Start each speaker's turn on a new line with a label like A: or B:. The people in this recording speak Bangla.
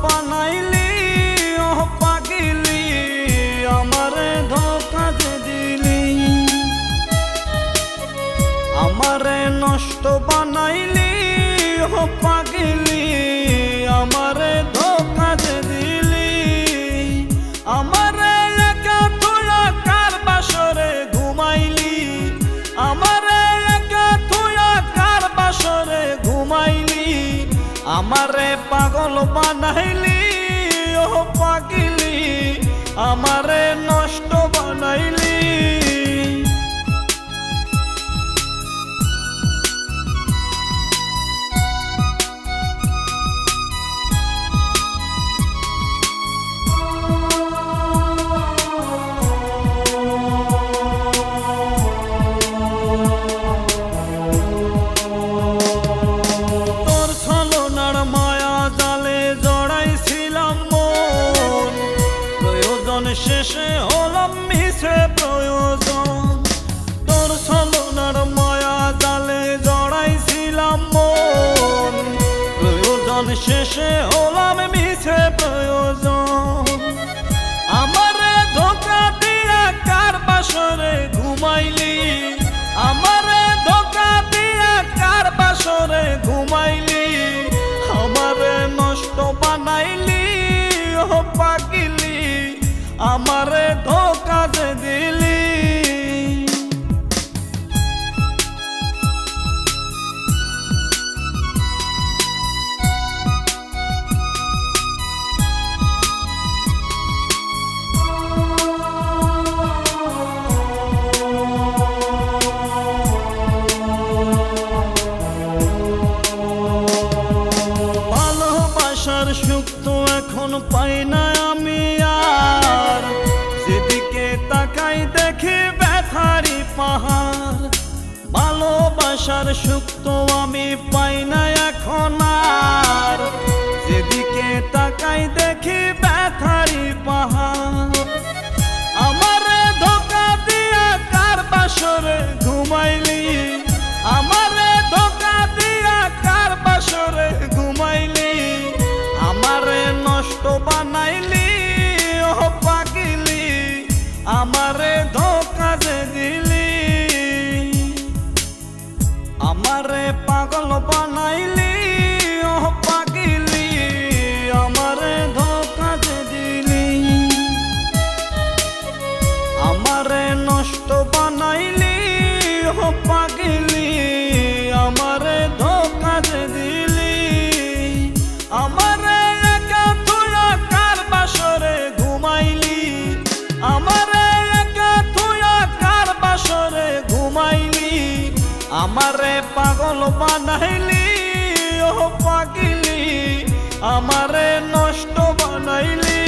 A: বানাইলি ও পাগলি আমারে ধোঁকা যে দিলি আমারে নষ্ট বানাইলি ও পাগলি আমারে ধোঁকা যে দিলি আমারে একা তুইয়া কার বাসরে ঘুমাইলি আমারে একা তুইয়া কার বাসরে ঘুমাইলি আমারে পাগল বানাইলি ও পাগলি আমারে নষ্ট বানাইলি শেষে হলাম মিছে প্রয়োজন তোর ছলনার মায়া জালে জড়াইছিলাম মন প্রয়োজন শেষে হলাম মিছে প্রয়োজন আমারে ধোঁকা দিয়া কার বাসরে ঘুমাইলি আমারে ধোঁকা দিয়া কার বাসরে ঘুমাইলি আমারে নষ্ট বানাইলি ও পাগলি আমারে ধোঁকা যে দিলি ভালোবাসার সুখ তো এখন পাই না আমি আর যেদিকে তাকাই দেখি ব্যথারি পাহাড় ভালোবাসার সুখ তো আমি পাই না এখন আর যেদিকে তাকাই দেখি ব্যথারি পাহাড় আমারে ধোঁকা দিয়া কার বাসরে ঘুমাইলি আমারে ধোঁকা দিয়া কার বাসরে ঘুমাইলি আমারে নষ্ট বানাইলি ও পাগলি আমারে ধোঁকা যে দিলি আমারে পাগল বানাইলি ও পাগলি আমারে ধোঁকা যে দিলি আমারে নষ্ট বানাইলি ও পাগলি আমারে ধোঁকা যে দিলি আমারে একা তুইয়া কার বাসরে ঘুমাইলি আমারে একা তুইয়া কার বাসরে ঘুমাইলি আমারে পাগল বানাইলি ও পাগলি আমারে নষ্ট বানাইলি।